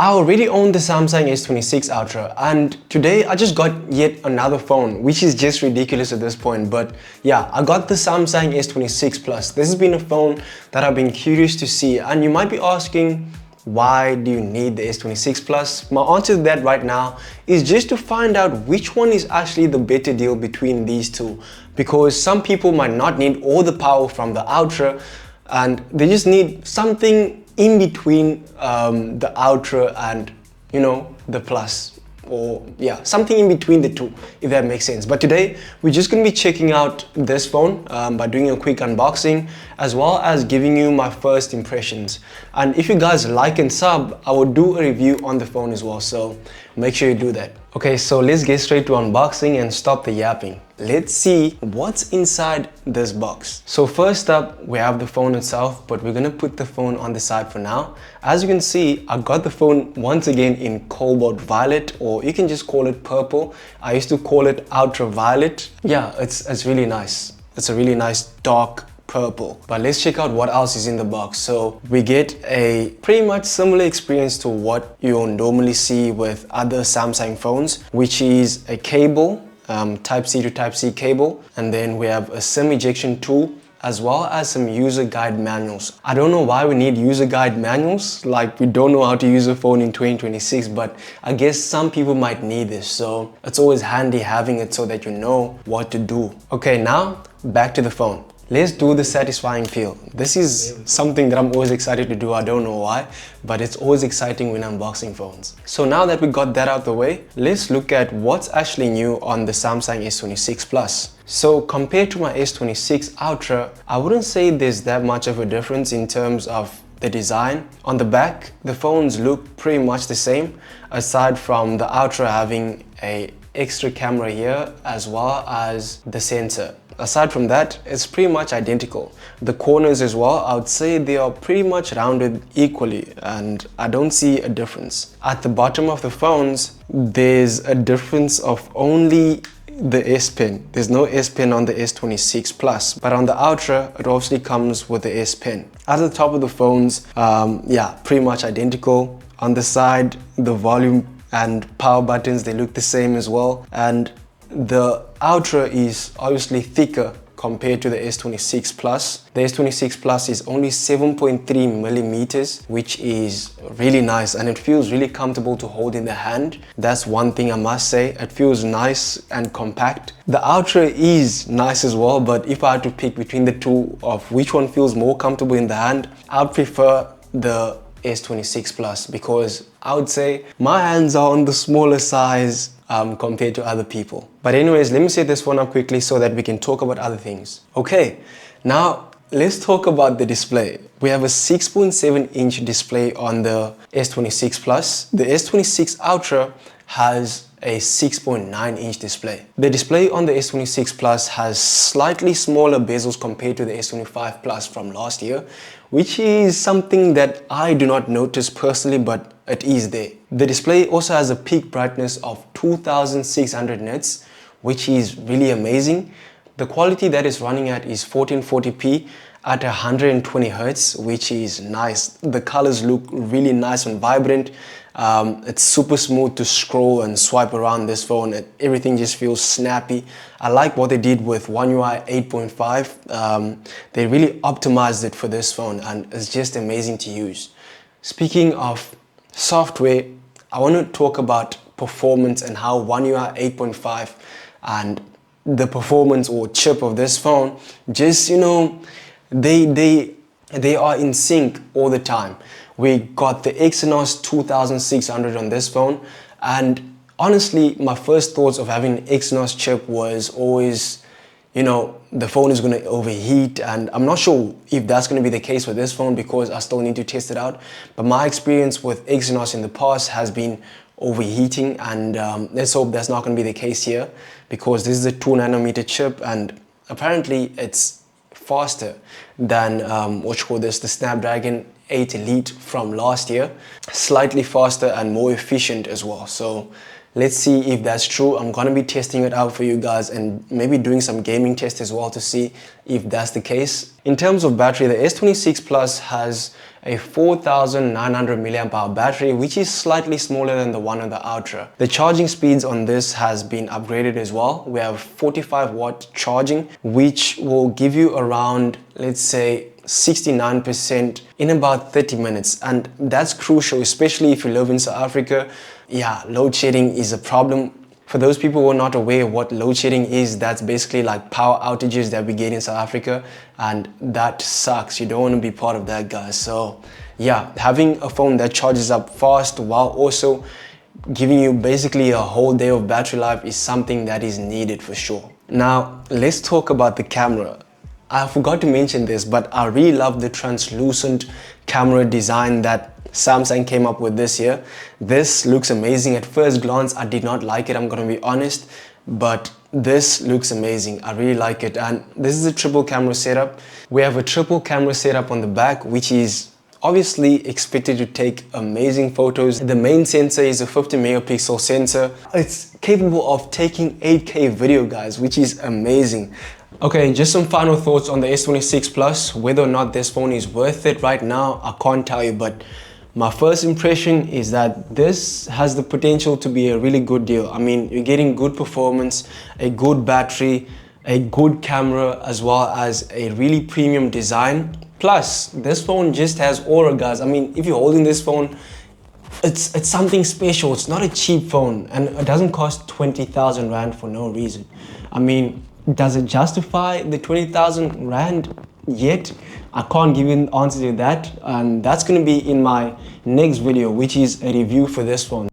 I already own the Samsung S26 Ultra, and today I just got yet another phone, which is just ridiculous at this point. But yeah, I got the Samsung S26 Plus. This has been a phone that I've been curious to see, and you might be asking, why do you need the S26 Plus? My answer to that right now is just to find out which one is actually the better deal between these two, because some people might not need all the power from the Ultra and they just need something in between the Ultra and, you know, the Plus, or yeah, something in between the two, if that makes sense. But today we're just going to be checking out this phone by doing a quick unboxing, as well as giving you my first impressions. And if you guys like and sub, I will do a review on the phone as well, so make sure you do that. Okay, so let's get straight to unboxing and stop the yapping. Let's see what's inside this box. So first up, we have the phone itself, but we're gonna put the phone on the side for now. As you can see, I got the phone once again in cobalt violet, or you can just call it purple. I used to call it ultraviolet. Yeah, it's really nice. It's a really nice dark purple. But let's check out what else is in the box. So we get a pretty much similar experience to what you normally see with other Samsung phones, which is a cable, Type-C to Type-C cable, and then we have a SIM ejection tool, as well as some user guide manuals. I don't know why we need user guide manuals, like we don't know how to use a phone in 2026, but I guess some people might need this, so it's always handy having it so that you know what to do. Okay, now back to the phone. Let's do the satisfying feel. This is something that I'm always excited to do. I don't know why, but it's always exciting when unboxing phones. So now that we got that out of the way, let's look at what's actually new on the Samsung S26 Plus. So compared to my S26 Ultra, I wouldn't say there's that much of a difference in terms of the design. On the back, the phones look pretty much the same, aside from the Ultra having an extra camera here, as well as the sensor. Aside from that, it's pretty much identical. The corners as well, I would say they are pretty much rounded equally, and I don't see a difference. At the bottom of the phones, there's a difference of only the S Pen. There's no S Pen on the S26 Plus, but on the Ultra, it obviously comes with the S Pen. At the top of the phones, yeah, pretty much identical. On the side, the volume and power buttons, they look the same as well. And the Ultra is obviously thicker compared to the S26 Plus. The S26 Plus is only 7.3 millimeters, which is really nice, and it feels really comfortable to hold in the hand. That's one thing I must say. It feels nice and compact. The Ultra is nice as well, but if I had to pick between the two of which one feels more comfortable in the hand, I'd prefer the S26 Plus, because I would say my hands are on the smaller size compared to other people. But anyways, let me set this one up quickly so that we can talk about other things. Okay, now let's talk about the display. We have a 6.7-inch display on the S26 Plus. The S26 Ultra has a 6.9-inch display. The display on the S26 Plus has slightly smaller bezels compared to the S25 Plus from last year, which is something that I do not notice personally, but it is there. The display also has a peak brightness of 2600 nits, which is really amazing. The quality that is running at is 1440p at 120 Hz, which is nice. The colors look really nice and vibrant. It's super smooth to scroll and swipe around this phone. Everything just feels snappy. I like what they did with One UI 8.5. They really optimized it for this phone, and it's just amazing to use. Speaking of software, I want to talk about performance and how One UI 8.5 and the performance or chip of this phone, just, you know, they are in sync all the time. We got the Exynos 2600 on this phone, and honestly, my first thoughts of having an Exynos chip was always, you know, the phone is going to overheat, and I'm not sure if that's going to be the case with this phone because I still need to test it out. But my experience with Exynos in the past has been overheating, and let's hope that's not going to be the case here, because this is a 2nm chip, and apparently it's faster than the Snapdragon 8 Elite from last year. Slightly faster and more efficient as well. So Let's see if that's true. I'm gonna be testing it out for you guys and maybe doing some gaming tests as well to see if that's the case. In terms of battery, the S26 Plus has a 4900 milliamp hour battery, which is slightly smaller than the one on the Ultra. The charging speeds on this has been upgraded as well. We have 45-watt charging, which will give you around, let's say, 69% in about 30 minutes, and that's crucial, especially if you live in South Africa. Yeah, load shedding is a problem. For those people who are not aware what load shedding is, that's basically like power outages that we get in South Africa, and that sucks. You don't want to be part of that, guys. So yeah, having a phone that charges up fast while also giving you basically a whole day of battery life is something that is needed for sure. Now let's talk about the camera. I forgot to mention this, but I really love the translucent camera design that Samsung came up with this year. This looks amazing. At first glance, I did not like it, I'm gonna be honest, but this looks amazing. I really like it. And this is a triple camera setup. We have a triple camera setup on the back, which is obviously expected to take amazing photos. The main sensor is a 50 megapixel sensor. It's capable of taking 8K video, guys, which is amazing. Okay, just some final thoughts on the S26 Plus. Whether or not this phone is worth it right now, I can't tell you, but my first impression is that this has the potential to be a really good deal. I mean, you're getting good performance, a good battery, a good camera, as well as a really premium design. Plus, this phone just has aura, guys. I mean, if you're holding this phone, it's something special. It's not a cheap phone, and it doesn't cost 20,000 Rand for no reason. I mean, does it justify the 20,000 Rand yet? I can't give you an answer to that, and that's going to be in my next video, which is a review for this phone.